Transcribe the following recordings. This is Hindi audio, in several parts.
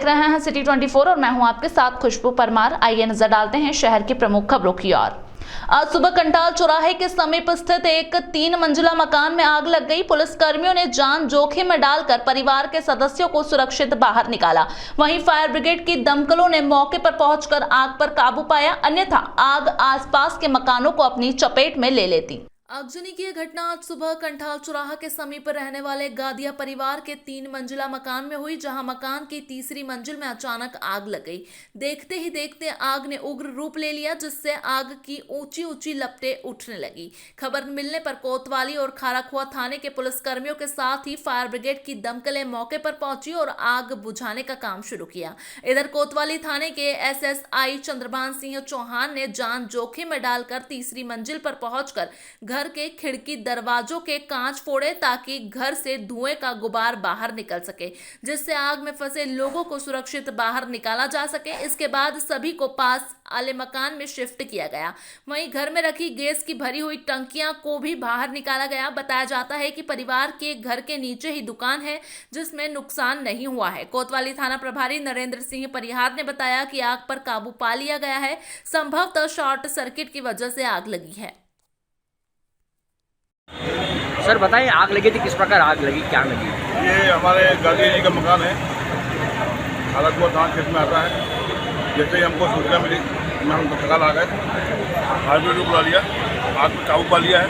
देख रहे हैं सिटी 24 और मैं हूं आपके साथ खुशबू परमार। आइए नजर डालते हैं शहर की प्रमुख खबरों की ओर। आज सुबह कंटाल चौराहे के समीप स्थित एक 3 मंजिला मकान में आग लग गई। पुलिस कर्मियों ने जान जोखिम में डालकर परिवार के सदस्यों को सुरक्षित बाहर निकाला। वहीं फायर ब्रिगेड की दमकलों ने मौके पर पहुंचकर आग पर काबू पाया, अन्यथा आग आसपास के मकानों को अपनी चपेट में ले लेती। आगजनी की घटना आज सुबह कंठाल चौराहा के समीप रहने वाले गादिया परिवार के 3 मंजिला मकान में हुई, जहां मकान की तीसरी मंजिल में अचानक आग लग गई। देखते ही देखते आग ने उग्र रूप ले लिया, जिससे आग की ऊंची ऊंची लपटें उठने लगी। खबर मिलने पर कोतवाली और खाराखुआ थाने के पुलिसकर्मियों के साथ ही फायर ब्रिगेड की दमकलें मौके पर पहुंची और आग बुझाने का काम शुरू किया। इधर कोतवाली थाने के SSI चंद्रभान सिंह चौहान ने जान जोखिम में डालकर तीसरी मंजिल पर पहुंचकर घर के खिड़की दरवाजों के कांच फोड़े, ताकि घर से धुएं का गुबार बाहर निकल सके, जिससे आग में फंसे लोगों को सुरक्षित बाहर निकाला जा सके। इसके बाद सभी को पास वाले मकान में शिफ्ट किया गया। वहीं घर में रखी गैस की भरी हुई टंकियां को भी बाहर निकाला गया। बताया जाता है कि परिवार के घर के नीचे ही दुकान है, जिसमें नुकसान नहीं हुआ है। कोतवाली थाना प्रभारी नरेंद्र सिंह परिहार ने बताया कि आग पर काबू पा लिया गया है। संभवतः शॉर्ट सर्किट की वजह से आग लगी है। सर बताइए, आग लगी थी, किस प्रकार आग लगी, क्या लगी? ये हमारे गांधी जी का मकान है, खाराखुआ थाना क्षेत्र में आता है। जैसे ही हमको सूचना मिली, हम तत्काल आ गए, फायर ब्रिगेड बुला लिया, आग पर काबू पा लिया है।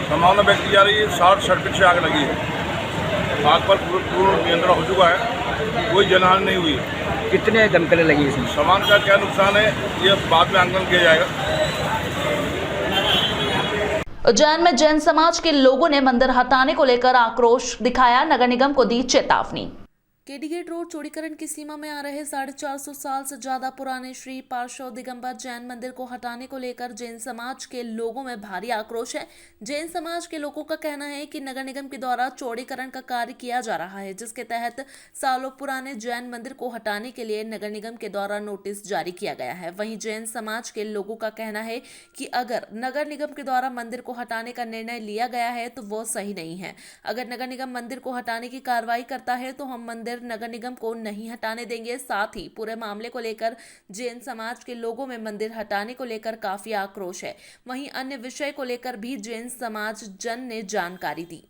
संभावना व्यक्ति जा रही है शॉर्ट सर्किट से आग लगी है। आग पर पूर्ण नियंत्रण हो चुका है, कोई जनहानि नहीं हुई है। कितने दमकलें लगी इसमें? सामान का क्या नुकसान है ये बाद में आंकलन किया जाएगा। उज्जैन में जैन समाज के लोगों ने मंदिर हटाने को लेकर आक्रोश दिखाया, नगर निगम को दी चेतावनी। केडीगेट रोड चौड़ीकरण की सीमा में आ रहे 450 साल से ज्यादा पुराने श्री पार्श्व दिगंबर जैन मंदिर को हटाने को लेकर जैन समाज के लोगों में भारी आक्रोश है। जैन समाज के लोगों का कहना है कि नगर निगम के द्वारा चौड़ीकरण का कार्य किया जा रहा है, जिसके तहत सालों पुराने जैन मंदिर को हटाने के लिए नगर निगम के द्वारा नोटिस जारी किया गया है। वहीं जैन समाज के लोगों का कहना है कि अगर नगर निगम के द्वारा मंदिर को हटाने का निर्णय लिया गया है तो वो सही नहीं है। अगर नगर निगम मंदिर को हटाने की कार्रवाई करता है तो हम मंदिर नगर निगम को नहीं हटाने देंगे। साथ ही पूरे मामले को लेकर जैन समाज के लोगों में मंदिर हटाने को लेकर काफी आक्रोश है। वहीं अन्य विषय को लेकर भी जैन समाज जन ने जानकारी दी।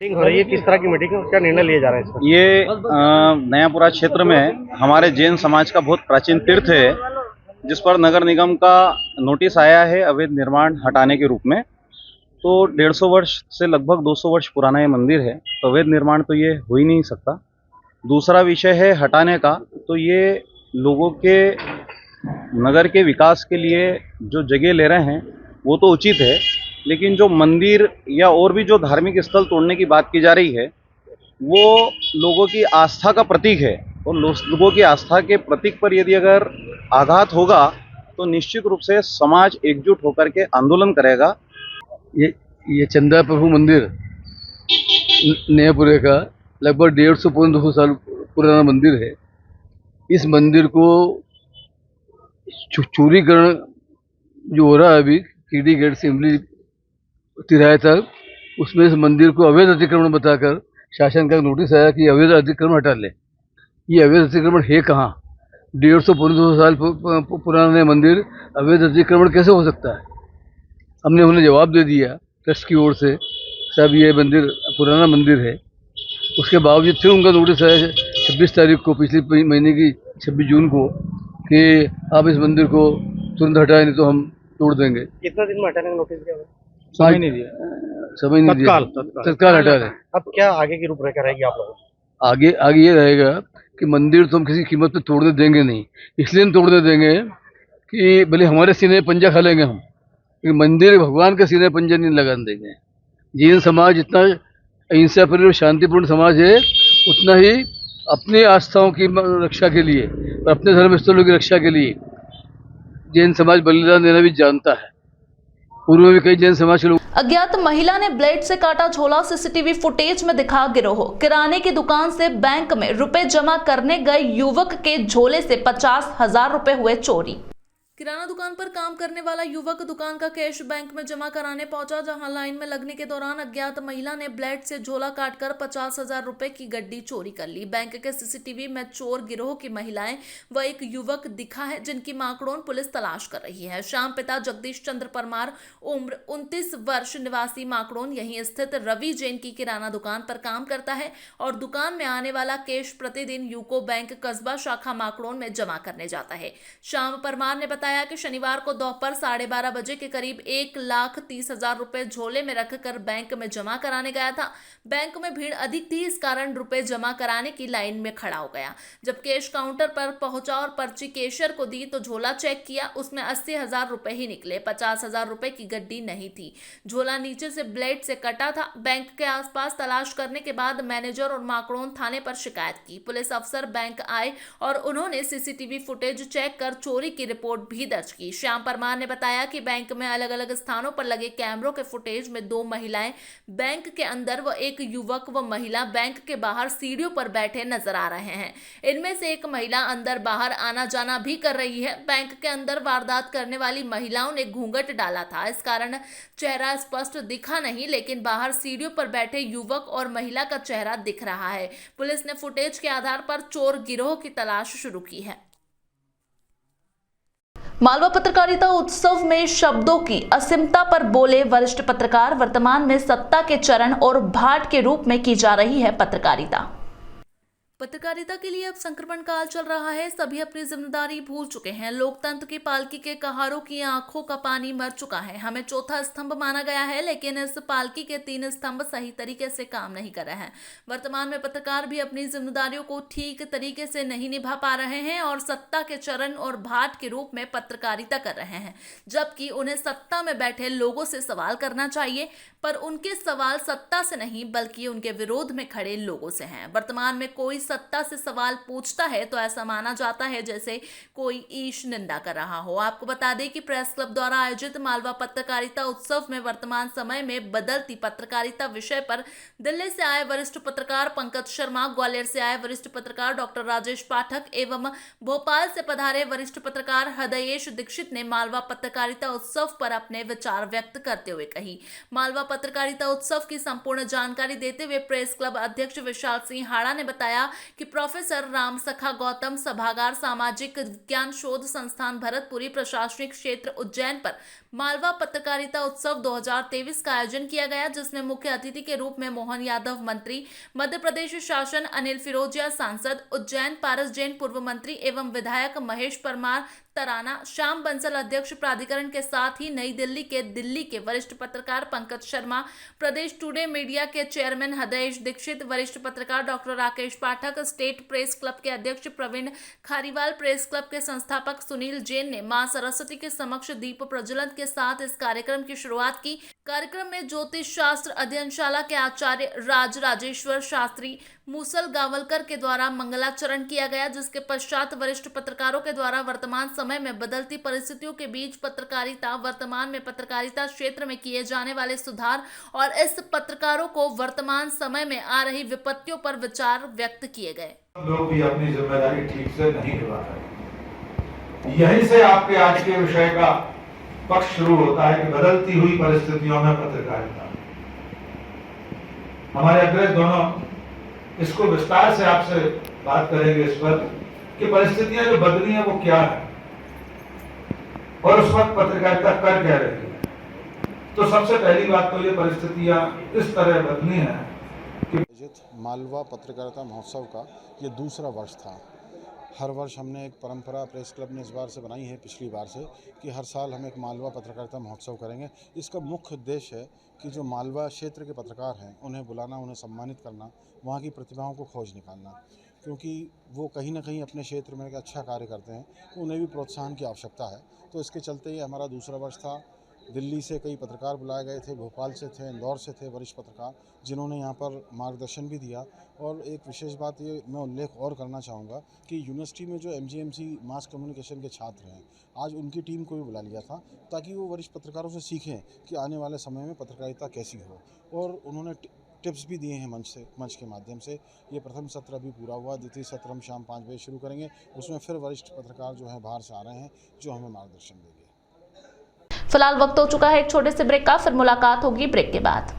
हो रही है, किस तरह की मीटिंग है, क्या निर्णय लिए जा रहे हैं? ये नयापुरा क्षेत्र में हमारे जैन समाज का बहुत प्राचीन तीर्थ है, जिस पर नगर निगम का नोटिस आया है अवैध निर्माण हटाने के रूप में। तो 150 वर्ष से लगभग 200 वर्ष पुराना ये मंदिर है, तो अवैध निर्माण तो ये हो ही नहीं सकता। दूसरा विषय है हटाने का, तो ये लोगों के नगर के विकास के लिए जो जगह ले रहे हैं वो तो उचित है, लेकिन जो मंदिर या और भी जो धार्मिक स्थल तोड़ने की बात की जा रही है वो लोगों की आस्था का प्रतीक है, और लोगों की आस्था के प्रतीक पर यदि अगर आघात होगा तो निश्चित रूप से समाज एकजुट होकर के आंदोलन करेगा। ये चंदा प्रभु मंदिर नयापुरे का लगभग 150-200 साल पुराना मंदिर है। इस मंदिर को चौड़ीकरण जो हो रहा है अभी केडी गेट से इमली तिराहे तक, उसमें इस मंदिर को अवैध अतिक्रमण बताकर शासन का नोटिस आया कि अवैध अतिक्रमण हटा ले। ये अवैध अतिक्रमण है कहाँ? 150-200 साल पुराना मंदिर अवैध अतिक्रमण कैसे हो सकता है? हमने उन्हें जवाब दे दिया ट्रस्ट की ओर से, साहब ये मंदिर पुराना मंदिर है। उसके बावजूद फिर उनका नोटिस आया 26 तारीख को, पिछले महीने की 26 जून को, कि आप इस मंदिर को तुरंत हटाएं नहीं तो हम तोड़ देंगे। कितना दिन में हटाने का नोटिस दिया? समय नहीं दिया, समय नहीं दिया, तत्काल हटा दें। अब क्या आगे की रूपरेखा रहेगी आप लोगों को? आगे ये रहेगा कि मंदिर तो हम किसी कीमत पे तोड़ने देंगे नहीं। इसलिए हम तोड़ने देंगे कि भले हमारे सीने पंजा खा लेंगे हम, लेकिन मंदिर भगवान के सीने पंजा नहीं लगाने देंगे। जैन समाज जितना अहिंसा पर और शांतिपूर्ण समाज है, उतना ही अपनी आस्थाओं की रक्षा के लिए और अपने धर्म स्थलों की रक्षा के लिए जैन समाज बलिदान देना भी जानता है। पूर्व में भी कई जैन समाज के लोग। अज्ञात महिला ने ब्लेड से काटा झोला, सीसीटीवी फुटेज में दिखा गिरोह। किराने की दुकान से बैंक में रुपए जमा करने गए युवक के झोले से 50,000 रुपए हुए चोरी। किराना दुकान पर काम करने वाला युवक दुकान का कैश बैंक में जमा कराने पहुंचा, जहां लाइन में लगने के दौरान अज्ञात महिला ने ब्लेड से झोला काटकर 50,000 रुपए की गड्डी चोरी कर ली। बैंक के सीसीटीवी में चोर गिरोह की महिलाएं व एक युवक दिखा है, जिनकी माकड़ोन पुलिस तलाश कर रही है। शाम पिता जगदीश चंद्र परमार उम्र 29 वर्ष निवासी माकड़ोन यहीं स्थित रवि जैन की किराना दुकान पर काम करता है और दुकान में आने वाला कैश प्रतिदिन यूको बैंक कस्बा शाखा माकड़ोन में जमा करने जाता है। शाम परमार ने बताया कि शनिवार को दोपहर 12:30 बजे के करीब 1,30,000 रुपए झोले में रखकर बैंक में जमा कराने गया था। बैंक में भीड़ अधिक थी, इस कारण रुपए जमा कराने की लाइन में खड़ा हो गया। जब कैश काउंटर पर पहुंचा और पर्ची कैशियर को दी तो झोला चेक किया, उसमें 80,000 रुपए ही निकले, 50,000 रुपए की गड्डी नहीं थी। झोला नीचे से ब्लेड से कटा था। बैंक के आसपास तलाश करने के बाद मैनेजर और माकड़ोन थाने पर शिकायत की। पुलिस अफसर बैंक आए और उन्होंने सीसीटीवी फुटेज चेक कर चोरी की रिपोर्ट भी दर्ज की। श्याम परमार ने बताया कि बैंक में अलग अलग स्थानों पर लगे कैमरों के फुटेज में 2 महिलाएं बैंक के अंदर व एक युवक व महिला बैंक के बाहर सीढ़ियों पर बैठे नजर आ रहे हैं। इनमें से एक महिला अंदर बाहर आना जाना भी कर रही है। बैंक के अंदर वारदात करने वाली महिलाओं ने घूंघट डाला था, इस कारण चेहरा स्पष्ट दिखा नहीं, लेकिन बाहर सीढ़ियों पर बैठे युवक और महिला का चेहरा दिख रहा है। पुलिस ने फुटेज के आधार पर चोर गिरोह की तलाश शुरू की है। मालवा पत्रकारिता उत्सव में शब्दों की असीमता पर बोले वरिष्ठ पत्रकार, वर्तमान में सत्ता के चरण और भाट के रूप में की जा रही है पत्रकारिता। पत्रकारिता के लिए अब संक्रमण काल चल रहा है। सभी अपनी जिम्मेदारी भूल चुके हैं। लोकतंत्र की पालकी के कहारों की आंखों का पानी मर चुका है। हमें चौथा स्तंभ माना गया है, लेकिन इस पालकी के 3 स्तंभ सही तरीके से काम नहीं कर रहे हैं। वर्तमान में पत्रकार भी अपनी जिम्मेदारियों को ठीक तरीके से नहीं निभा पा रहे हैं और सत्ता के चरण और भाट के रूप में पत्रकारिता कर रहे हैं, जबकि उन्हें सत्ता में बैठे लोगों से सवाल करना चाहिए, पर उनके सवाल सत्ता से नहीं बल्कि उनके विरोध में खड़े लोगों से हैं। वर्तमान में कोई सत्ता से सवाल पूछता है तो ऐसा माना जाता है जैसे कोई ईश निंदा कर रहा हो। आपको बता दें कि प्रेस क्लब द्वारा आयोजित मालवा पत्रकारिता उत्सव में वर्तमान समय में बदलती पत्रकारिता विषय पर दिल्ली से आए वरिष्ठ पत्रकार पंकज शर्मा, ग्वालियर से आए वरिष्ठ पत्रकार डॉक्टर राजेश पाठक एवं भोपाल से पधारे वरिष्ठ पत्रकार हृदयेश दीक्षित ने मालवा पत्रकारिता उत्सव पर अपने विचार व्यक्त करते हुए कही। मालवा पत्रकारिता उत्सव की संपूर्ण जानकारी देते हुए प्रेस क्लब अध्यक्ष विशाल सिंह हाड़ा ने बताया कि प्रोफेसर राम सखा गौतम सभागार सामाजिक विज्ञान शोध संस्थान भरतपुरी प्रशासनिक क्षेत्र उज्जैन पर मालवा पत्रकारिता उत्सव 2023 का आयोजन किया गया, जिसमें मुख्य अतिथि के रूप में मोहन यादव मंत्री, मध्य प्रदेश शासन अनिल फिरोजिया सांसद, उज्जैन पारस जैन पूर्व मंत्री एवं विधायक महेश परमार तराना, श्याम बंसल अध्यक्ष प्राधिकरण के साथ ही नई दिल्ली के वरिष्ठ पत्रकार पंकज शर्मा, प्रदेश टुडे मीडिया के चेयरमैन हृदयेश दीक्षित, वरिष्ठ पत्रकार डॉक्टर राकेश पाठक, स्टेट प्रेस क्लब के अध्यक्ष प्रवीण खारीवाल, प्रेस क्लब के संस्थापक सुनील जैन ने मां सरस्वती के समक्ष दीप प्रज्वलन के साथ इस कार्यक्रम की शुरुआत की। कार्यक्रम में ज्योतिष शास्त्र अध्ययनशाला के आचार्य राजेश्वर शास्त्री मूसल गावलकर के द्वारा मंगलाचरण किया गया, जिसके पश्चात वरिष्ठ पत्रकारों के द्वारा वर्तमान समय में बदलती परिस्थितियों के बीच पत्रकारिता, वर्तमान में पत्रकारिता क्षेत्र में किए जाने वाले सुधार और इस पत्रकारों को वर्तमान समय में आ रही विपत्तियों पर विचार व्यक्त किए गए। लोग भी अपनी जिम्मेदारी ठीक से नहीं निभा रहे। यहीं से आपके आज के विषय का पक्ष शुरू होता है कि बदलती हुई परिस्थितियों में पत्रकारिता। हमारे अग्रज दोनों इसको विस्तार से आपसे बात करेंगे इस पर कि परिस्थितियां जो बदली हैं वो क्या है और उस वक्त पत्रकारिता कर क्या रही है। तो सबसे पहली बात तो ये परिस्थितियां इस तरह बदली हैं कि मालवा पत्रकारिता महोत्सव का ये दूसरा वर्ष था। हर वर्ष हमने एक परंपरा प्रेस क्लब ने इस बार से बनाई है, पिछली बार से, कि हर साल हम एक मालवा पत्रकारिता महोत्सव करेंगे। इसका मुख्य उद्देश्य है कि जो मालवा क्षेत्र के पत्रकार हैं उन्हें बुलाना, उन्हें सम्मानित करना, वहाँ की प्रतिभाओं को खोज निकालना, क्योंकि वो कहीं ना कहीं अपने क्षेत्र में एक अच्छा कार्य करते हैं, तो उन्हें भी प्रोत्साहन की आवश्यकता है। तो इसके चलते ये हमारा दूसरा वर्ष था। दिल्ली से कई पत्रकार बुलाए गए थे, भोपाल से थे, इंदौर से थे वरिष्ठ पत्रकार, जिन्होंने यहाँ पर मार्गदर्शन भी दिया। और एक विशेष बात ये मैं उल्लेख और करना चाहूँगा कि यूनिवर्सिटी में जो MGMC मास कम्युनिकेशन के छात्र हैं, आज उनकी टीम को भी बुला लिया था ताकि वो वरिष्ठ पत्रकारों से सीखें कि आने वाले समय में पत्रकारिता कैसी हो। और उन्होंने टिप्स भी दिए हैं मंच के माध्यम से। ये प्रथम सत्र अभी पूरा हुआ, द्वितीय सत्र हम शाम 5 बजे शुरू करेंगे। उसमें फिर वरिष्ठ पत्रकार जो हैं बाहर से आ रहे हैं जो हमें मार्गदर्शन देंगे। फिलहाल वक्त हो चुका है एक छोटे से ब्रेक का, फिर मुलाकात होगी ब्रेक के बाद।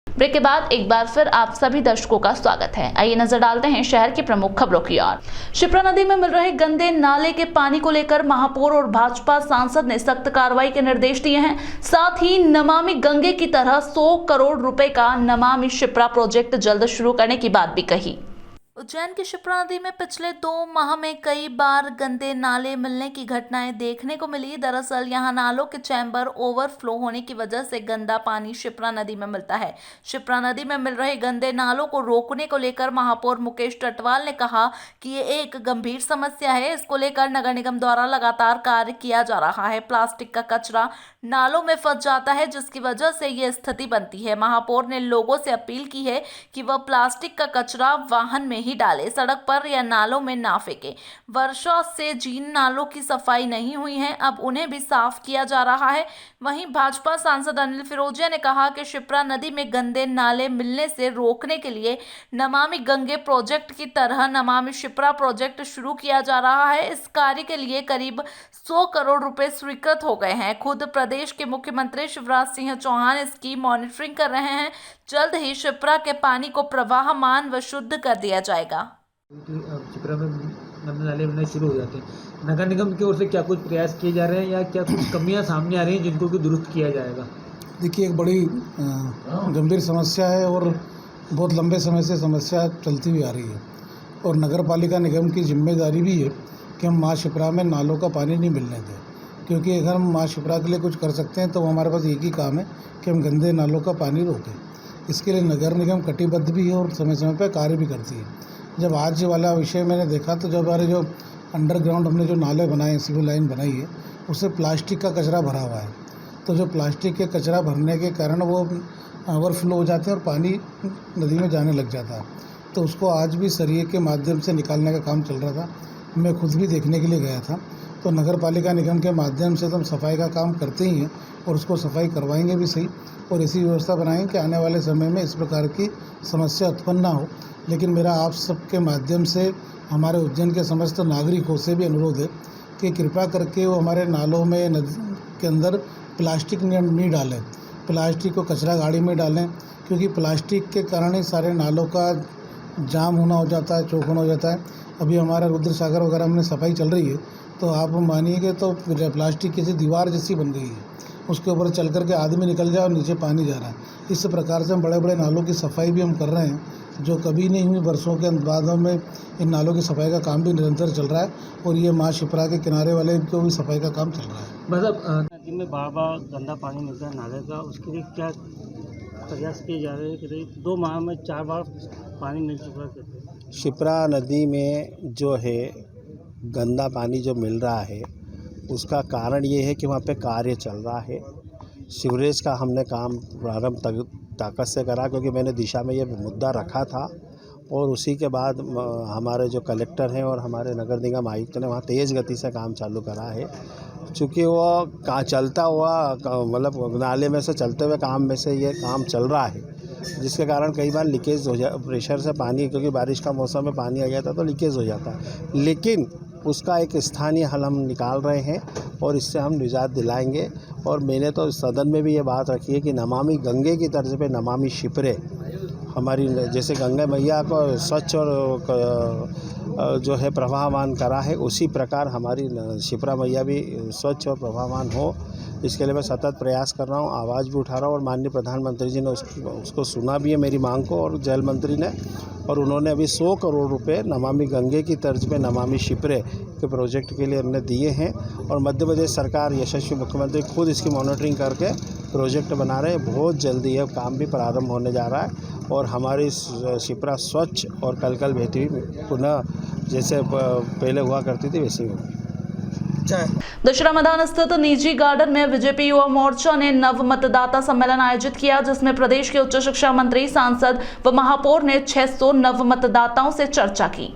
ब्रेक के बाद एक बार फिर आप सभी दर्शकों का स्वागत है। आइए नजर डालते हैं शहर की प्रमुख खबरों की ओर। शिप्रा नदी में मिल रहे गंदे नाले के पानी को लेकर महापौर और भाजपा सांसद ने सख्त कार्रवाई के निर्देश दिए हैं। साथ ही नमामि गंगे की तरह 100 करोड़ रुपए का नमामि शिप्रा प्रोजेक्ट जल्द शुरू करने की बात भी कही। उज्जैन की शिप्रा नदी में पिछले 2 माह में कई बार गंदे नाले मिलने की घटनाएं देखने को मिली। दरअसल यहां नालों के चैम्बर ओवरफ्लो होने की वजह से गंदा पानी शिप्रा नदी में मिलता है। शिप्रा नदी में मिल रहे गंदे नालों को रोकने को लेकर महापौर मुकेश टटवाल ने कहा कि ये एक गंभीर समस्या है। इसको लेकर नगर निगम द्वारा लगातार कार्य किया जा रहा है। प्लास्टिक का कचरा नालों में फंस जाता है, जिसकी वजह से ये स्थिति बनती है। महापौर ने लोगों से अपील की है कि वह प्लास्टिक का कचरा वाहन में ही डालें, सड़क पर या नालों में ना फेंकें। वर्षों से जिन नालों की सफाई नहीं हुई है, अब उन्हें भी साफ किया जा रहा है। वहीं भाजपा सांसद अनिल फिरोजिया ने कहा कि शिप्रा नदी में गंदे नाले मिलने से रोकने के लिए नमामि गंगे प्रोजेक्ट की तरह नमामि शिप्रा प्रोजेक्ट शुरू किया जा रहा है। इस कार्य के लिए करीब 100 करोड़ रुपए स्वीकृत हो गए हैं। खुद प्रदेश के मुख्यमंत्री शिवराज सिंह चौहान इसकी मॉनिटरिंग कर रहे हैं। जल्द ही शिप्रा के पानी को प्रवाहमान व शुद्ध कर दिया जाएगा। शिप्रा में गंदे नाले बनने शुरू हो जाते हैं। नगर निगम की ओर से क्या कुछ प्रयास किए जा रहे हैं या क्या कुछ कमियां सामने आ रही हैं जिनको कि दुरुस्त किया जाएगा? देखिए, एक बड़ी गंभीर समस्या है और बहुत लंबे समय से समस्या चलती हुई आ रही है और नगर पालिका निगम की जिम्मेदारी भी है कि हम माँ शिप्रा में नालों का पानी नहीं मिलने दें, क्योंकि अगर हम माँ शिप्रा के लिए कुछ कर सकते हैं तो हमारे पास एक ही काम है कि हम गंदे नालों का पानी रोकें। इसके लिए नगर निगम कटिबद्ध भी है और समय समय पर कार्य भी करती है। जब आज वाला विषय मैंने देखा तो जब हमारे जो अंडरग्राउंड हमने जो नाले बनाए, सिविल लाइन बनाई है, उससे प्लास्टिक का कचरा भरा हुआ है। तो जो प्लास्टिक के कचरा भरने के कारण वो ओवरफ्लो हो जाते हैं और पानी नदी में जाने लग जाता है। तो उसको आज भी सरिये के माध्यम से निकालने का काम चल रहा था। मैं खुद भी देखने के लिए गया था। तो नगर पालिका निगम के माध्यम से तो हम सफाई का काम करते ही हैं और उसको सफाई करवाएंगे भी सही और ऐसी व्यवस्था बनाएंगे कि आने वाले समय में इस प्रकार की समस्या उत्पन्न ना हो। लेकिन मेरा आप सबके माध्यम से हमारे उज्जैन के समस्त नागरिकों से भी अनुरोध है कि कृपया करके वो हमारे नालों में नदी के अंदर प्लास्टिक नहीं डालें, प्लास्टिक को कचरा गाड़ी में डालें, क्योंकि प्लास्टिक के कारण ही सारे नालों का जाम होना हो जाता है, चौक होना हो जाता है। अभी हमारा रुद्र सागर वगैरह में सफाई चल रही है तो आप मानिएगा तो प्लास्टिक किसी दीवार जैसी बन गई है, उसके ऊपर चल करके आदमी निकल जाए और नीचे पानी जा रहा है। इस प्रकार से हम बड़े बड़े नालों की सफाई भी हम कर रहे हैं, जो कभी नहीं हुई। वर्षों के बाद में इन नालों की सफाई का काम भी निरंतर चल रहा है और ये माँ शिप्रा के किनारे वाले को भी सफाई का काम चल रहा है। मतलब नदी में बार बार गंदा पानी मिलता है नाले का, उसके लिए क्या प्रयास किए जा रहे हैं कि 2 माह में 4 बार पानी मिल चुका है? शिप्रा नदी में जो है गंदा पानी जो मिल रहा है उसका कारण ये है कि वहाँ पे कार्य चल रहा है। सीवरेज का हमने काम प्रारंभ ताकत से करा, क्योंकि मैंने दिशा में ये मुद्दा रखा था और उसी के बाद हमारे जो कलेक्टर हैं और हमारे नगर निगम आयुक्त ने वहाँ तेज़ गति से काम चालू करा है। चूँकि वो चलता हुआ मतलब नाले में से चलते हुए काम में से ये काम चल रहा है, जिसके कारण कई बार लीकेज हो प्रेशर से पानी, क्योंकि बारिश का मौसम में पानी आ गया था तो लीकेज हो जाता है। लेकिन उसका एक स्थानीय हल हम निकाल रहे हैं और इससे हम निजात दिलाएंगे। और मैंने तो सदन में भी ये बात रखी है कि नमामि गंगे की तर्ज पे नमामि शिप्रे, हमारी जैसे गंगा मैया को स्वच्छ और जो है प्रवाहमान करा है, उसी प्रकार हमारी शिप्रा मैया भी स्वच्छ और प्रवाहमान हो। इसके लिए मैं सतत प्रयास कर रहा हूँ, आवाज़ भी उठा रहा हूँ और माननीय प्रधानमंत्री जी ने उसको सुना भी है मेरी मांग को, और जल मंत्री ने, और उन्होंने अभी 100 करोड़ रुपए नमामि गंगे की तर्ज पे नमामि शिप्रे के प्रोजेक्ट के लिए हमने दिए हैं। और मध्य प्रदेश सरकार, यशस्वी मुख्यमंत्री खुद इसकी मॉनिटरिंग करके प्रोजेक्ट बना रहे हैं। बहुत जल्दी यह काम भी प्रारंभ होने जा रहा है और हमारी शिप्रा स्वच्छ और कल बहती हुई पुनः जैसे पहले हुआ करती थी वैसे ही होगी। दशहरा मैदान स्थित निजी गार्डन में बीजेपी युवा मोर्चा ने नव मतदाता सम्मेलन आयोजित किया, जिसमें प्रदेश के उच्च शिक्षा मंत्री, सांसद व महापौर ने 600 नव मतदाताओं से चर्चा की।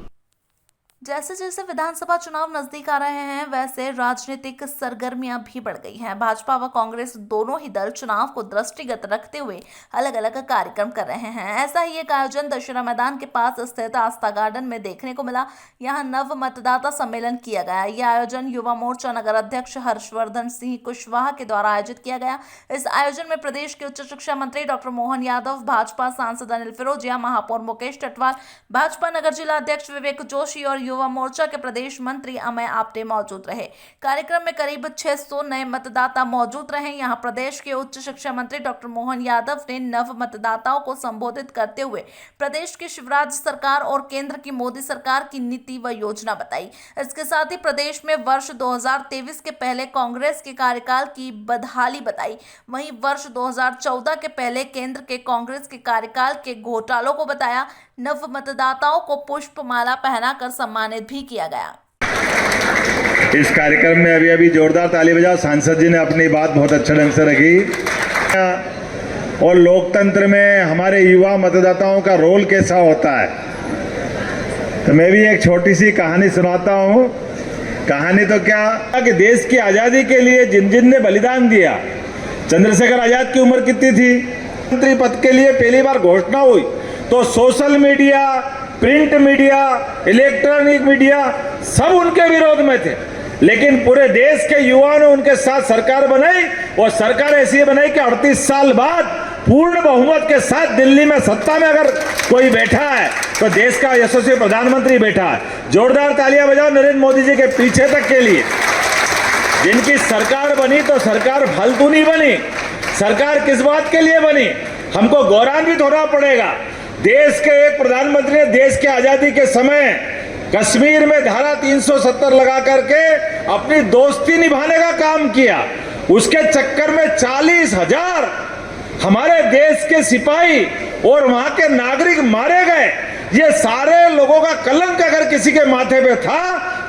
जैसे जैसे विधानसभा चुनाव नजदीक आ रहे हैं, वैसे राजनीतिक सरगर्मियां भी बढ़ गई हैं। भाजपा व कांग्रेस दोनों ही दल चुनाव को दृष्टिगत रखते हुए अलग अलग कार्यक्रम कर रहे हैं। ऐसा ही एक आयोजन दशहरा मैदान के पास स्थित आस्था गार्डन में देखने को मिला। यहां नव मतदाता सम्मेलन किया गया। यह आयोजन युवा मोर्चा नगर अध्यक्ष हर्षवर्धन सिंह कुशवाहा के द्वारा आयोजित किया गया। इस आयोजन में प्रदेश के उच्च शिक्षा मंत्री डॉक्टर मोहन यादव, भाजपा सांसद अनिल फिरोजिया, महापौर मुकेश टटवाल, भाजपा नगर जिला अध्यक्ष विवेक जोशी और युवा मोर्चा के प्रदेश मंत्री अमय आपटे मौजूद रहे। कार्यक्रम में करीब 600 नए मतदाता मौजूद रहे। यहां प्रदेश के उच्च शिक्षा मंत्री डॉक्टर मोहन यादव ने नव मतदाताओं को संबोधित करते हुए प्रदेश की शिवराज सरकार और केंद्र की मोदी सरकार की नीति व योजना बताई। इसके साथ ही प्रदेश में वर्ष 2023 के पहले कांग्रेस के कार्यकाल की बदहाली बताई। वहीं वर्ष 2014 के पहले केंद्र के कांग्रेस के कार्यकाल के घोटालों को बताया। नव मतदाताओं को पुष्पमाला पहनाकर सम्मानित भी किया गया। इस कार्यक्रम में अभी जोरदार ताली बजाओ। सांसद जी ने अपनी बात बहुत अच्छे ढंग से रखी और लोकतंत्र में हमारे युवा मतदाताओं का रोल कैसा होता है। तो मैं भी एक छोटी सी कहानी सुनाता हूँ। कहानी तो क्या कि देश की आज़ादी के लिए जिन जिन ने बलिदान दिया। चंद्रशेखर आज़ाद की उम्र कितनी थी? मंत्री पद के लिए पहली बार घोषणा हुई तो social media, print media, electronic media सब उनके विरोध में थे, लेकिन पूरे देश के युवाओं ने उनके साथ सरकार बनाई और सरकार ऐसी बनाई कि 38 साल बाद पूर्ण बहुमत के साथ दिल्ली में सत्ता में अगर कोई बैठा है तो देश का यशस्वी प्रधानमंत्री बैठा है। जोरदार तालियां बजाओ नरेंद्र मोदी जी के पीछे तक के लिए। जिनकी सरकार बनी तो सरकार फालतू नहीं बनी। सरकार किस बात के लिए बनी? हमको गौरवान्वित होना पड़ेगा। देश के एक प्रधानमंत्री ने देश की आजादी के समय कश्मीर में धारा 370 लगा करके अपनी दोस्ती निभाने का काम किया। उसके चक्कर में 40,000 हमारे देश के सिपाही और वहां के नागरिक मारे गए। ये सारे लोगों का कलंक अगर किसी के माथे पे था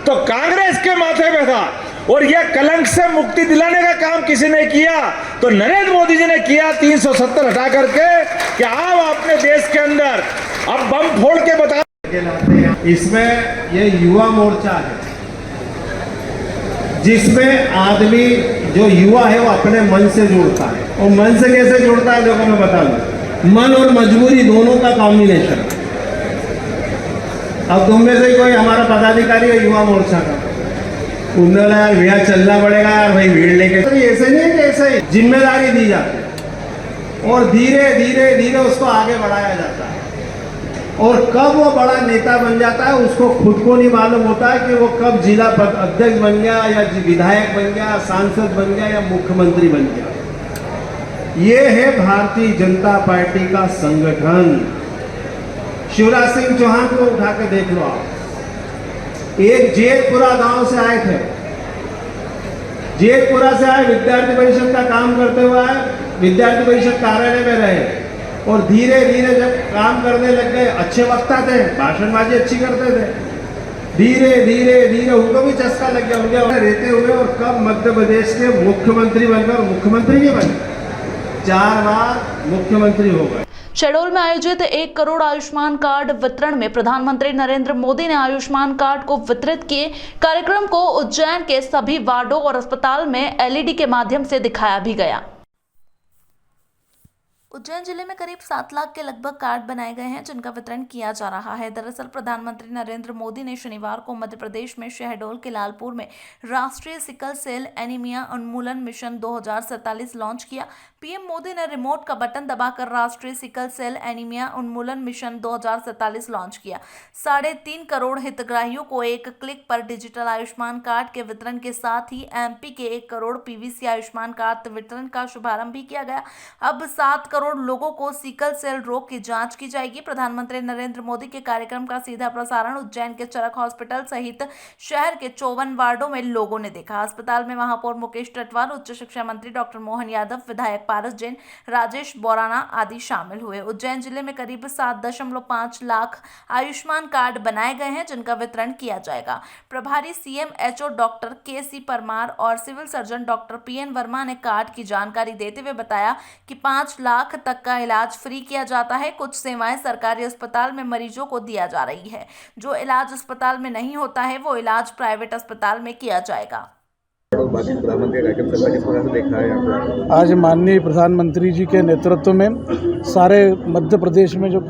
तो कांग्रेस के माथे पे था, और यह कलंक से मुक्ति दिलाने का काम किसी ने किया तो नरेंद्र मोदी जी ने किया। 370 हटा करके कि आप अपने देश के अंदर अब बम फोड़ के बता। इसमें ये युवा मोर्चा है जिसमें आदमी जो युवा है वो अपने मन से जुड़ता है। और मन से कैसे जुड़ता है देखो मैं बता दूं, मन और मजबूरी दोनों का कॉम्बिनेशन। अब तुम में से कोई हमारा पदाधिकारी है युवा मोर्चा का, उन्होंने यार भैया चलना पड़ेगा यार भाई भीड़ लेके, तो ऐसे नहीं है कि ऐसे ही जिम्मेदारी दी जाती है और धीरे धीरे धीरे उसको आगे बढ़ाया जाता है। और कब वो बड़ा नेता बन जाता है उसको खुद को नहीं मालूम होता है कि वो कब जिला अध्यक्ष बन गया या विधायक बन गया, सांसद बन गया या मुख्यमंत्री बन गया। ये है भारतीय जनता पार्टी का संगठन। शिवराज सिंह चौहान को उठा के देख लो आप, एक जेतपुरा गांव से आए थे, जेतपुरा से आए, विद्यार्थी परिषद का काम करते हुए आए, विद्यार्थी परिषद कार्यालय में रहे और धीरे धीरे जब काम करने लग गए, अच्छे वक्ता थे, भाषणबाजी अच्छी करते थे, धीरे धीरे धीरे उनको भी चस्का लग गया, उनके रहते हुए और कब मध्य प्रदेश के मुख्यमंत्री बनकर मुख्यमंत्री नहीं बने, 4 बार मुख्यमंत्री हो गए। शहडोल में आयोजित 1 करोड़ आयुष्मान कार्ड वितरण में प्रधानमंत्री नरेंद्र मोदी ने आयुष्मान कार्ड को वितरित किए। कार्यक्रम को उज्जैन के सभी वार्डों और अस्पताल में एलईडी के माध्यम से दिखाया भी गया। उज्जैन जिले में करीब 7 लाख के लगभग कार्ड बनाए गए हैं जिनका वितरण किया जा रहा है। दरअसल प्रधानमंत्री नरेंद्र मोदी ने शनिवार को मध्य प्रदेश में शहडोल के लालपुर में राष्ट्रीय सिकल सेल एनीमिया उन्मूलन मिशन 2047 लॉन्च किया। पीएम मोदी ने रिमोट का बटन दबाकर राष्ट्रीय सिकल सेल एनीमिया उन्मूलन मिशन 2047 लॉन्च किया। 3.5 करोड़ हितग्राहियों को एक क्लिक पर डिजिटल आयुष्मान कार्ड के वितरण के साथ ही एमपी के 1 करोड़ पीवीसी आयुष्मान कार्ड वितरण का शुभारंभ भी किया गया। अब 7 करोड़ लोगों को सिकल सेल रोग की जांच की जाएगी। प्रधानमंत्री नरेंद्र मोदी के कार्यक्रम का सीधा प्रसारण उज्जैन के चरक हॉस्पिटल सहित शहर के 54 वार्डों में लोगों ने देखा। अस्पताल में महापौर मुकेश टटवाल, उच्च शिक्षा मंत्री डॉक्टर मोहन यादव, विधायक पारस जैन, राजेश बोराना आदि शामिल हुए। उज्जैन जिले में करीब 7.5 लाख आयुष्मान कार्ड बनाए गए हैं जिनका वितरण किया जाएगा। प्रभारी CMHO डॉक्टर KC परमार और civil surgeon doctor PN Verma ने कार्ड की जानकारी देते हुए बताया कि 5 लाख तक का इलाज फ्री किया जाता है। कुछ सेवाएं सरकारी अस्पताल में मरीजों को दिया जा रही है। जो इलाज अस्पताल में नहीं होता है वो इलाज प्राइवेट अस्पताल में किया जाएगा। आज माननीय प्रधानमंत्री जी के नेतृत्व में सारे मध्य प्रदेश में जो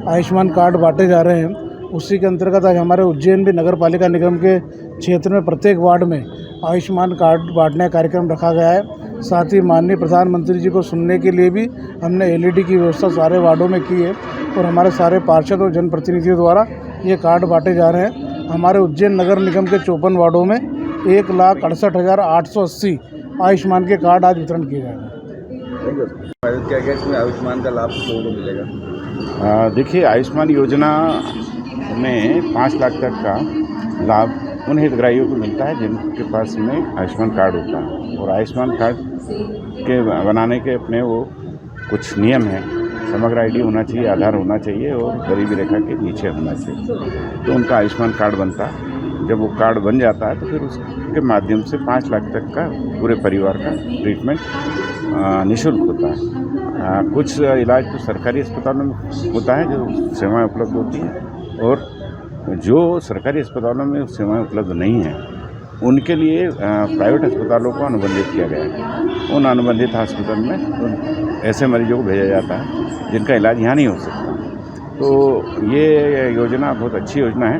आयुष्मान कार्ड बांटे जा रहे हैं उसी के अंतर्गत आज हमारे उज्जैन भी नगर पालिका निगम के क्षेत्र में प्रत्येक वार्ड में आयुष्मान कार्ड बांटने का कार्यक्रम रखा गया है। साथ ही माननीय प्रधानमंत्री जी को सुनने के लिए भी हमने LED की व्यवस्था सारे वार्डों में की है और हमारे सारे पार्षद और जनप्रतिनिधियों द्वारा ये कार्ड बांटे जा रहे हैं। हमारे उज्जैन नगर निगम के 54 वार्डों में 1,68,880 आयुष्मान के कार्ड आज वितरण किए जा रहे हैं। क्या इसमें आयुष्मान का लाभ लोगों को मिलेगा? देखिए, आयुष्मान योजना में 5 लाख तक का लाभ उन हितग्राहियों को मिलता है जिनके पास में आयुष्मान कार्ड होता है। और आयुष्मान कार्ड के बनाने के अपने वो कुछ नियम हैं। समग्र ID होना चाहिए, आधार होना चाहिए और गरीबी रेखा के नीचे होना चाहिए, तो उनका आयुष्मान कार्ड बनता है। जब वो कार्ड बन जाता है तो फिर उसके माध्यम से 5 लाख तक का पूरे परिवार का ट्रीटमेंट निःशुल्क होता है। कुछ इलाज तो सरकारी अस्पतालों में होता है जो सेवाएं उपलब्ध होती हैं और जो सरकारी अस्पतालों में सेवाएं उपलब्ध नहीं हैं उनके लिए प्राइवेट अस्पतालों को अनुबंधित किया गया है। उन अनुबंधित हॉस्पिटल में ऐसे मरीजों को भेजा जाता है जिनका इलाज यहाँ नहीं हो सकता। तो ये योजना बहुत अच्छी योजना है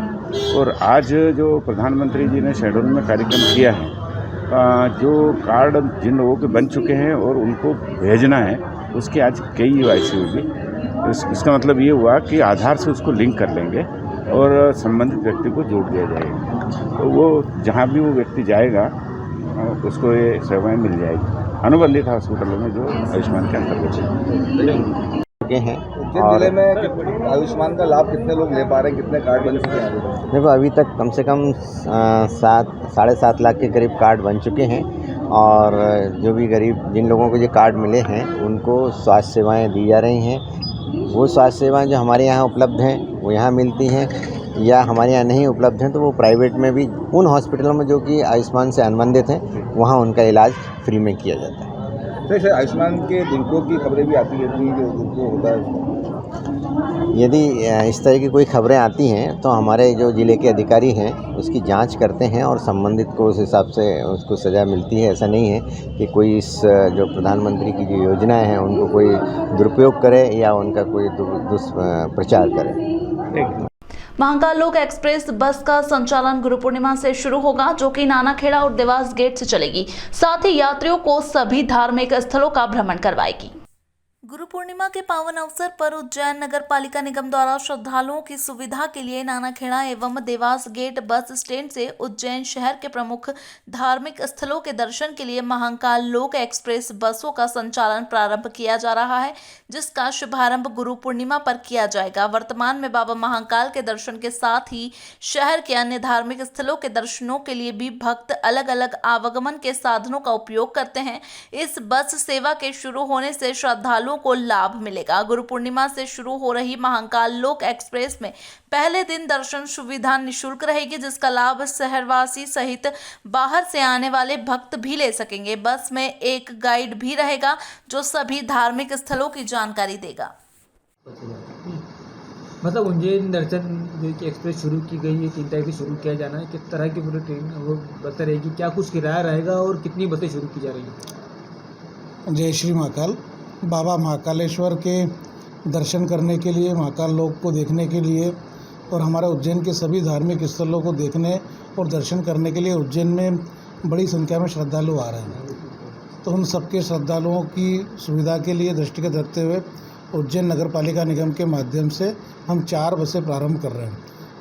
और आज जो प्रधानमंत्री जी ने शेड्यूल में कार्यक्रम किया है, जो कार्ड जिन लोगों के बन चुके हैं और उनको भेजना है उसकी आज KYC होगी। इसका मतलब ये हुआ कि आधार से उसको लिंक कर लेंगे और संबंधित व्यक्ति को जोड़ दिया जाएगा। तो वो जहाँ भी वो व्यक्ति जाएगा उसको ये सेवाएं मिल जाएगी अनुबंधित हॉस्पिटलों में जो आयुष्मान के अंतर्गत हैं। जिले में आयुष्मान का लाभ कितने लोग ले पा रहे हैं, कितने कार्ड बन चुके हैं? देखो अभी तक कम से कम 7.5 लाख के करीब कार्ड बन चुके हैं और जो भी गरीब जिन लोगों को ये कार्ड मिले हैं उनको स्वास्थ्य सेवाएं दी जा रही हैं। वो स्वास्थ्य सेवाएं जो हमारे यहाँ उपलब्ध हैं वो यहाँ मिलती हैं, या हमारे यहाँ नहीं उपलब्ध हैं तो वो प्राइवेट में भी उन हॉस्पिटलों में जो कि आयुष्मान से अनुबंधित हैं वहाँ उनका इलाज फ्री में किया जाता है। जैसे आयुष्मान के दुरुपयोग की खबरें भी आती रहती हैं, जो दुरुपयोग होता है। यदि इस तरह की कोई खबरें आती हैं तो हमारे जो ज़िले के अधिकारी हैं उसकी जांच करते हैं और संबंधित को उस हिसाब से उसको सज़ा मिलती है। ऐसा नहीं है कि कोई इस जो प्रधानमंत्री की जो योजनाएं हैं उनको कोई दुरुपयोग करे या उनका कोई दुष्प्रचार करे। महाकाल लोक एक्सप्रेस बस का संचालन गुरु पूर्णिमा से शुरू होगा, जो कि नानाखेड़ा और देवास गेट से चलेगी। साथ ही यात्रियों को सभी धार्मिक स्थलों का भ्रमण करवाएगी। गुरु पूर्णिमा के पावन अवसर पर उज्जैन नगर पालिका निगम द्वारा श्रद्धालुओं की सुविधा के लिए नानाखेड़ा एवं देवास गेट बस स्टैंड से उज्जैन शहर के प्रमुख धार्मिक स्थलों के दर्शन के लिए महाकाल लोक एक्सप्रेस बसों का संचालन प्रारंभ किया जा रहा है, जिसका शुभारंभ गुरु पूर्णिमा पर किया जाएगा। वर्तमान में बाबा महाकाल के दर्शन के साथ ही शहर के अन्य धार्मिक स्थलों के दर्शनों के लिए भी भक्त अलग अलग आवागमन के साधनों का उपयोग करते हैं। इस बस सेवा के शुरू होने से श्रद्धालुओं को लाभ मिलेगा। गुरु पूर्णिमा से शुरू हो रही महाकाल लोक एक्सप्रेस में पहले दिन दर्शन सुविधा निःशुल्क रहेगी, जिसका लाभ शहरवासी सहित बाहर से आने वाले भक्त भी ले सकेंगे। बस में एक गाइड भी रहेगा जो सभी धार्मिक स्थलों की जानकारी देगा। मतलब उज्जैन दर्शन की एक्सप्रेस शुरू की गई है, 3 तारीख से शुरू किया जाना है। किस तरह की पूरी ट्रेन वो बता रहेगी, क्या कुछ किराया रहेगा और कितनी बसें शुरू की जा रही हैं? जय श्री महाकाल। बाबा महाकालेश्वर के दर्शन करने के लिए, महाकाल लोक को देखने के लिए और हमारे उज्जैन के सभी धार्मिक स्थलों को देखने और दर्शन करने के लिए उज्जैन में बड़ी संख्या में श्रद्धालु आ रहे हैं। तो उन सबके श्रद्धालुओं की सुविधा के लिए दृष्टिगत रखते हुए उज्जैन नगर पालिका निगम के माध्यम से हम 4 बसें प्रारंभ कर रहे हैं,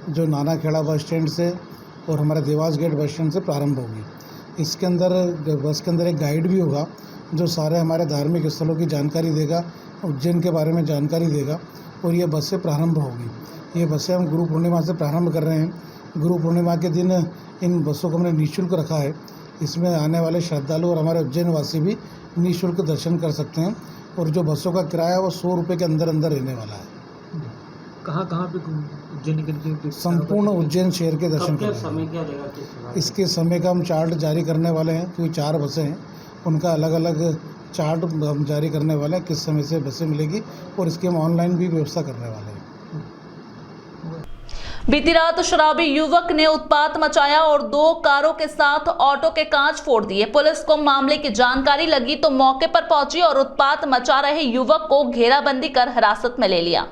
जो नानाखेड़ा बस स्टैंड से और हमारे देवास गेट बस स्टैंड से प्रारंभ होगी। इसके अंदर बस के अंदर एक गाइड भी होगा जो सारे हमारे धार्मिक स्थलों की जानकारी देगा, उज्जैन के बारे में जानकारी देगा और ये बसें प्रारंभ होगी। ये बसें हम गुरु पूर्णिमा से प्रारंभ कर रहे हैं। गुरु पूर्णिमा के दिन इन बसों को हमने निःशुल्क रखा है। इसमें आने वाले श्रद्धालु और हमारे उज्जैन वासी भी निःशुल्क दर्शन कर सकते हैं और जो बसों का किराया वो 100 रुपये के अंदर अंदर रहने वाला है। कहाँ पे उज्जैन के संपूर्ण उज्जैन शहर के दर्शन करेंगे। इसके समय का हम चार्ट जारी करने वाले हैं, क्योंकि 4 बसें हैं, उनका अलग अलग चार्ट हम जारी करने वाले हैं, किस समय से बसें मिलेगी और इसकी हम ऑनलाइन भी व्यवस्था करने वाले हैं। बीती रात शराबी युवक ने उत्पात मचाया और 2 कारों के साथ ऑटो के कांच फोड़ दिए। पुलिस को मामले की जानकारी लगी तो मौके पर पहुंची और उत्पात मचा रहे युवक को घेराबंदी कर हिरासत में ले लिया।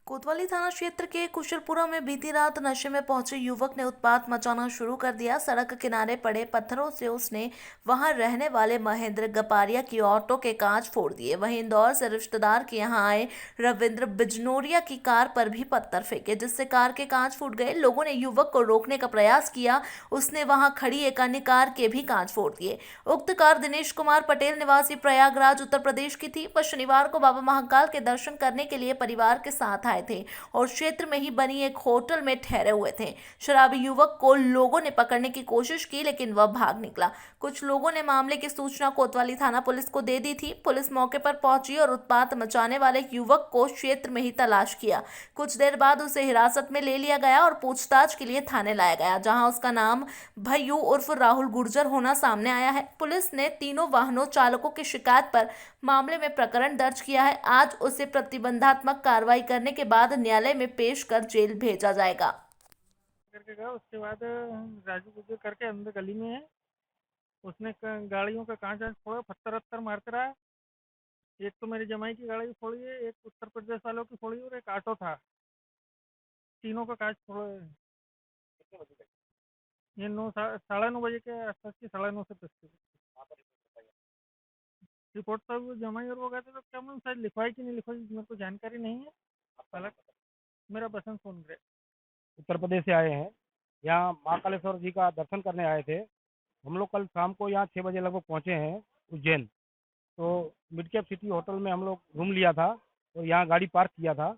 कोतवाली थाना क्षेत्र के कुशलपुरा में बीती रात नशे में पहुंचे युवक ने उत्पात मचाना शुरू कर दिया। सड़क किनारे पड़े पत्थरों से उसने वहां रहने वाले महेंद्र गपारिया की ऑटो के कांच फोड़ दिए। वहीं इंदौर से रिश्तेदार के यहां आए रविंद्र बिजनोरिया की कार पर भी पत्थर फेंके, जिससे कार के कांच फूट गए। लोगों ने युवक को रोकने का प्रयास किया, उसने वहां खड़ी एक अन्य कार के भी कांच फोड़ दिए। उक्त कार दिनेश कुमार पटेल निवासी प्रयागराज उत्तर प्रदेश की थी। वह शनिवार को बाबा महाकाल के दर्शन करने के लिए परिवार के साथ थे और क्षेत्र में ही बनी एक होटल में ठहरे हुए थे। शराबी युवक को लोगों ने पकड़ने की कोशिश की, लेकिन वह भाग निकला। कुछ लोगों ने मामले की सूचना कोतवाली थाना पुलिस को दे दी थी। पुलिस मौके पर पहुंची और उत्पात मचाने वाले युवक को क्षेत्र में ही तलाश किया। कुछ देर बाद उसे हिरासत में ले लिया गया और पूछताछ के लिए थाने लाया गया, जहां उसका नाम भय्यू उर्फ राहुल गुर्जर होना सामने आया है। पुलिस ने तीनों वाहनों चालकों की शिकायत पर मामले में प्रकरण दर्ज किया है। आज उसे प्रतिबंधात्मक कार्रवाई करने के बाद न्यायालय में पेश कर जेल भेजा जाएगा। करके गया। उसके बाद राजू गुजर करके अंदर गली में है, उसने गाड़ियों का कांच फोड़ा, पत्थर मारते रहा। एक तो मेरी जमाई की गाड़ी फोड़ी है, एक उत्तर प्रदेश वालों की फोड़ी और एक ऑटो था, तीनों का कांच फोड़ा है। ये 9 बजे के आसपास की 9:30 से 10 रिपोर्ट तो वो जमाई और वो गए थे, तो क्या मैं शायद लिखवाई कि नहीं लिखवाई मेरे को जानकारी नहीं है। हालांकि मेरा बसंत सोनग्रे उत्तर प्रदेश से आए हैं, यहाँ महाकालेश्वर जी का दर्शन करने आए थे। हम लोग कल शाम को यहाँ 6 बजे लगभग पहुँचे हैं उज्जैन। तो मिड कैप सिटी होटल में हम लोग रूम लिया था और यहाँ गाड़ी पार्क किया था।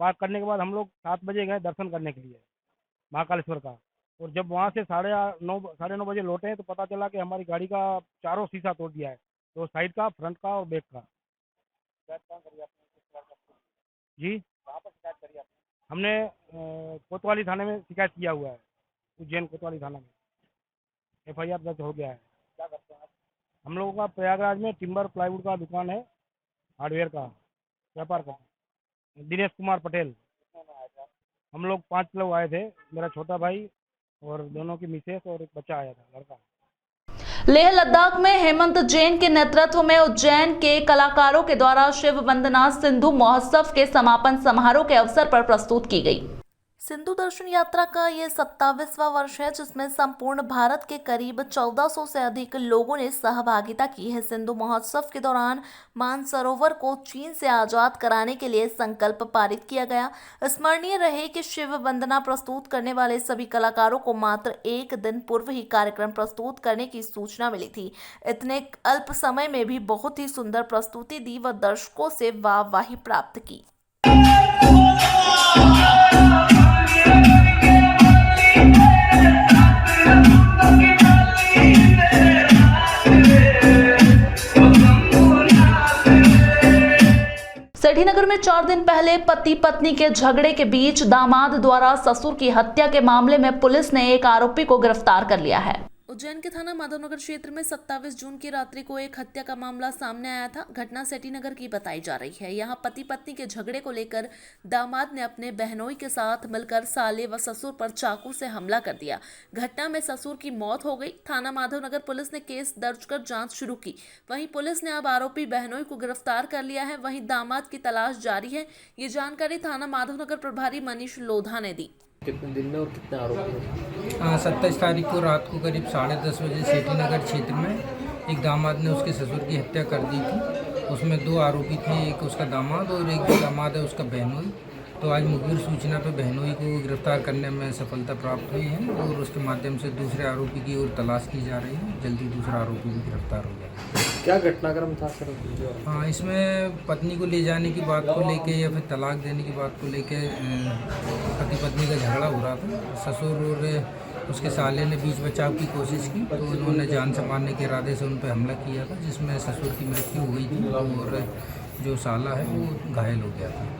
पार्क करने के बाद हम लोग 7 बजे गए दर्शन करने के लिए महाकालेश्वर का। और जब वहाँ से 9:30 बजे लौटे हैं तो पता चला कि हमारी गाड़ी का चारों शीशा तोड़ दिया है, तो साइड का, फ्रंट का और बैक का। जी हमने कोतवाली थाने में शिकायत किया हुआ है, उज्जैन कोतवाली थाना में FIR दर्ज हो गया है। क्या करते हैं हम लोगों का? प्रयागराज में टिम्बर प्लाईवुड का दुकान है, हार्डवेयर का व्यापार करते हैं। दिनेश कुमार पटेल। हम लोग 5 लोग आए थे, मेरा छोटा भाई और दोनों की मिसेस और एक बच्चा आया था, लड़का। लेह लद्दाख में हेमंत जैन के नेतृत्व में उज्जैन के कलाकारों के द्वारा शिव वंदना सिंधु महोत्सव के समापन समारोह के अवसर पर प्रस्तुत की गई। सिंधु दर्शन यात्रा का ये 27वां वर्ष है, जिसमें संपूर्ण भारत के करीब 1400 से अधिक लोगों ने सहभागिता की है। सिंधु महोत्सव के दौरान मानसरोवर को चीन से आजाद कराने के लिए संकल्प पारित किया गया। स्मरणीय रहे कि शिव वंदना प्रस्तुत करने वाले सभी कलाकारों को मात्र 1 दिन पूर्व ही कार्यक्रम प्रस्तुत करने की सूचना मिली थी। इतने अल्प समय में भी बहुत ही सुंदर प्रस्तुति दी व दर्शकों से वाहवाही प्राप्त की। सेठीनगर में 4 दिन पहले पति पत्नी के झगड़े के बीच दामाद द्वारा ससुर की हत्या के मामले में पुलिस ने एक आरोपी को गिरफ्तार कर लिया है। उज्जैन के थाना माधवनगर क्षेत्र में 27 जून की रात्रि को एक हत्या का मामला सामने आया था। घटना सेठीनगर की बताई जा रही है। यहाँ पति पत्नी के झगड़े को लेकर दामाद ने अपने बहनोई के साथ मिलकर साले व ससुर पर चाकू से हमला कर दिया। घटना में ससुर की मौत हो गई। थाना माधवनगर पुलिस ने केस दर्ज कर जांच शुरू की। वहीं पुलिस ने अब आरोपी बहनोई को गिरफ्तार कर लिया है। वहीं दामाद की तलाश जारी है। ये जानकारी थाना माधवनगर प्रभारी मनीष लोधा ने दी। कितने दिन में और कितने आरोपी हैं? 27 तारीख को रात को करीब 10:30 बजे सेठीनगर क्षेत्र में एक दामाद ने उसके ससुर की हत्या कर दी थी। उसमें 2 आरोपी थे, एक उसका दामाद और एक जो दामाद है उसका बहनोई। तो आज मुखबिर सूचना पर बहनोई को गिरफ्तार करने में सफलता प्राप्त हुई है और उसके माध्यम से दूसरे आरोपी की ओर तलाश की जा रही है। जल्दी दूसरा आरोपी भी गिरफ्तार हो जाएगा। क्या घटनाक्रम था सर? हाँ, इसमें पत्नी को ले जाने की बात को लेके या फिर तलाक देने की बात को लेके पति पत्नी का झगड़ा हो रहा था। ससुर और उसके साले ने बीच बचाव की कोशिश की तो उन्होंने जान से मारने के इरादे से उन पर हमला किया था, जिसमें ससुर की मृत्यु हो गई थी और जो साला है वो घायल हो गया था।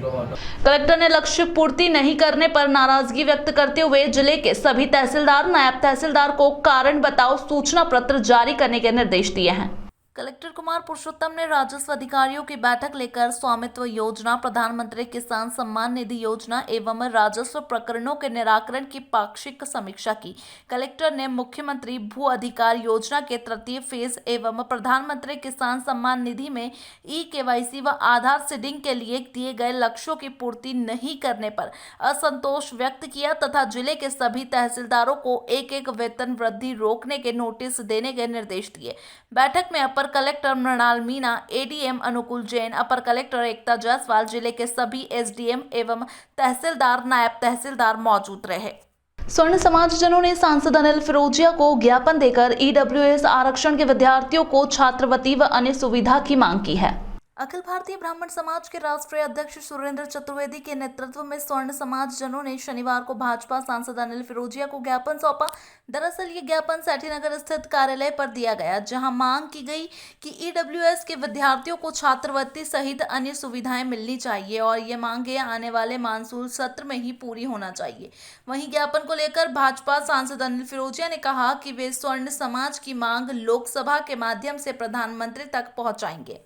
कलेक्टर ने लक्ष्य पूर्ति नहीं करने पर नाराजगी व्यक्त करते हुए जिले के सभी तहसीलदार, नायब तहसीलदार को कारण बताओ सूचना पत्र जारी करने के निर्देश दिए हैं। कलेक्टर कुमार पुरुषोत्तम ने राजस्व अधिकारियों की बैठक लेकर स्वामित्व योजना, प्रधानमंत्री किसान सम्मान निधि योजना एवं राजस्व प्रकरणों के निराकरण की पाक्षिक समीक्षा की। कलेक्टर ने मुख्यमंत्री भू अधिकार योजना के 3य फेज एवं प्रधानमंत्री किसान सम्मान निधि में KYC व आधार सीडिंग के लिए दिए गए लक्ष्यों की पूर्ति नहीं करने पर असंतोष व्यक्त किया तथा जिले के सभी तहसीलदारों को एक वेतन वृद्धि रोकने के नोटिस देने के निर्देश दिए। बैठक में अपर कलेक्टर मृणाल मीना, ADM अनुकूल जैन, अपर कलेक्टर एकता जायसवाल, जिले के सभी SDM एवं तहसीलदार, नायब तहसीलदार मौजूद रहे। स्वर्ण समाजजनों ने सांसद अनिल फिरोजिया को ज्ञापन देकर EWS आरक्षण के विद्यार्थियों को छात्रवृत्ति व अन्य सुविधा की मांग की है। अखिल भारतीय ब्राह्मण समाज के राष्ट्रीय अध्यक्ष सुरेंद्र चतुर्वेदी के नेतृत्व में स्वर्ण समाज जनों ने शनिवार को भाजपा सांसद अनिल फिरोजिया को ज्ञापन सौंपा। दरअसल ये ज्ञापन सेठीनगर स्थित कार्यालय पर दिया गया, जहां मांग की गई कि EWS के विद्यार्थियों को छात्रवृत्ति सहित अन्य सुविधाएं मिलनी चाहिए और ये मांगे आने वाले मानसून सत्र में ही पूरी होना चाहिए। वहीं ज्ञापन को लेकर भाजपा सांसद अनिल फिरोजिया ने कहा कि वे स्वर्ण समाज की मांग लोकसभा के माध्यम से प्रधानमंत्री तक पहुँचाएंगे।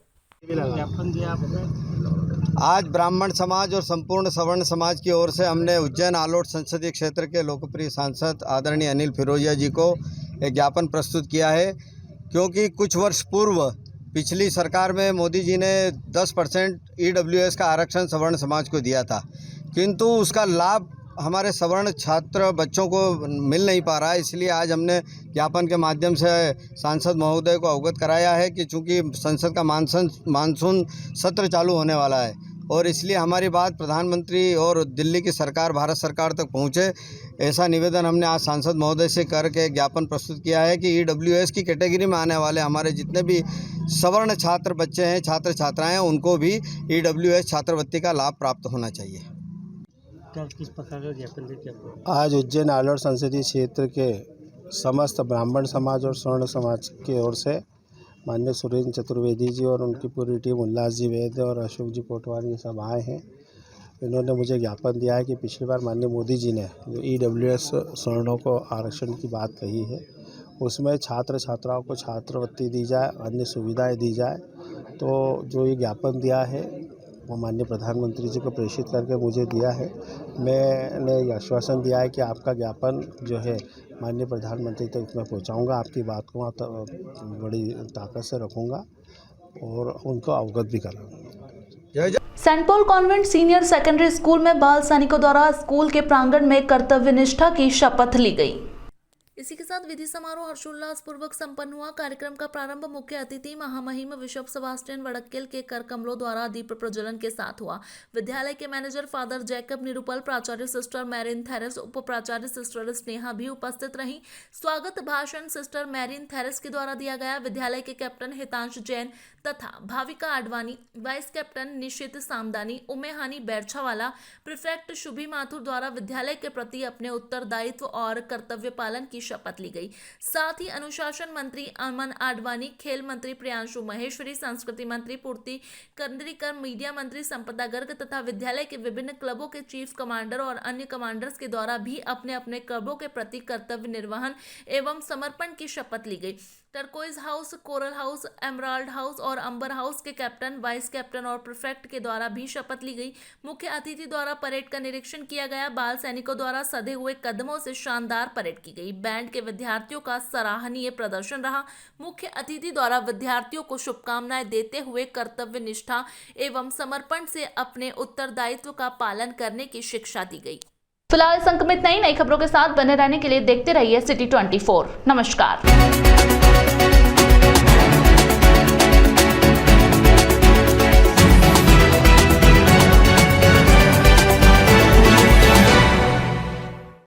ज्ञापन दिया आपने? आज ब्राह्मण समाज और संपूर्ण सवर्ण समाज की ओर से हमने उज्जैन आलोट संसदीय क्षेत्र के लोकप्रिय सांसद आदरणीय अनिल फिरोजिया जी को एक ज्ञापन प्रस्तुत किया है, क्योंकि कुछ वर्ष पूर्व पिछली सरकार में मोदी जी ने 10% EWS का आरक्षण सवर्ण समाज को दिया था, किंतु उसका लाभ हमारे सवर्ण छात्र बच्चों को मिल नहीं पा रहा है। इसलिए आज हमने ज्ञापन के माध्यम से सांसद महोदय को अवगत कराया है कि चूंकि संसद का मानसून सत्र चालू होने वाला है और इसलिए हमारी बात प्रधानमंत्री और दिल्ली की सरकार, भारत सरकार तक पहुंचे, ऐसा निवेदन हमने आज सांसद महोदय से करके ज्ञापन प्रस्तुत किया है कि EWS की कैटेगरी में आने वाले हमारे जितने भी सवर्ण छात्र बच्चे हैं, छात्र छात्राएं हैं, उनको भी EWS छात्रवृत्ति का लाभ प्राप्त होना चाहिए। किस प्रकार का ज्ञापन दें? आज उज्जैन आलोट संसदीय क्षेत्र के समस्त ब्राह्मण समाज और स्वर्ण समाज की ओर से माननीय सुरेंद्र चतुर्वेदी जी और उनकी पूरी टीम, उल्लास जी वैद्य और अशोक जी कोटवाल, ये सब आए हैं। इन्होंने मुझे ज्ञापन दिया है कि पिछली बार माननीय मोदी जी ने जो EWS स्वर्णों को आरक्षण की बात कही है, उसमें छात्र छात्राओं को छात्रवृत्ति दी जाए, अन्य सुविधाएं दी जाए। तो जो ये ज्ञापन दिया है वो माननीय प्रधानमंत्री जी को प्रेषित करके मुझे दिया है। मैंने ये आश्वासन दिया है कि आपका ज्ञापन जो है माननीय प्रधानमंत्री तक मैं पहुंचाऊंगा, आपकी बात को बड़ी ताकत से रखूंगा और उनको अवगत भी कराऊंगा। Saint Paul convent senior secondary school में बाल सैनिकों द्वारा स्कूल के प्रांगण में कर्तव्य निष्ठा की शपथ ली गई। इसी के साथ विधि समारोह हर्षोल्लास पूर्वक संपन्न हुआ। कार्यक्रम का प्रारंभ मुख्य अतिथि महामहिम बिशप सेबास्टियन वड़क्केल के कर कमलों द्वारा दीप प्रज्वलन के साथ हुआ। विद्यालय के मैनेजर फादर जैकब निरुपल, प्राचार्य सिस्टर मैरिन थेरेस, उप प्राचार्य सिस्टर स्नेहा भी उपस्थित रहीं। स्वागत भाषण सिस्टर मैरिन थेरेस के द्वारा दिया गया। विद्यालय के कैप्टन हितांश जैन तथा भाविका आडवाणी, वाइस कैप्टन निशित सामदानी, उमेहानी बैरछावाला, प्रिफेक्ट शुभी माथुर द्वारा विद्यालय के प्रति अपने उत्तरदायित्व और कर्तव्य पालन की शपथ ली गई। साथ ही अनुशासन मंत्री अमन आडवाणी, खेल मंत्री प्रियांशु महेश्वरी, संस्कृति मंत्री पूर्ति करंदीकर, मीडिया मंत्री संपदा गर्ग तथा विद्यालय के विभिन्न क्लबों के चीफ कमांडर और अन्य कमांडर्स के द्वारा भी अपने अपने क्लबों के प्रति कर्तव्य निर्वहन एवं समर्पण की शपथ ली गई। Turquoise house, coral house, emerald house और अंबर हाउस के कैप्टन, वाइस कैप्टन और प्रीफेक्ट के द्वारा भी शपथ ली गई। मुख्य अतिथि द्वारा परेड का निरीक्षण किया गया। बाल सैनिकों द्वारा सधे हुए कदमों से शानदार परेड की गई। बैंड के विद्यार्थियों का सराहनीय प्रदर्शन रहा। मुख्य अतिथि द्वारा विद्यार्थियों को शुभकामनाएं देते हुए कर्तव्य निष्ठा एवं समर्पण से अपने उत्तरदायित्व का पालन करने की शिक्षा दी गई। फिलहाल संक्रमित नई खबरों के साथ बने रहने के लिए देखते रहिए सिटी 24। नमस्कार।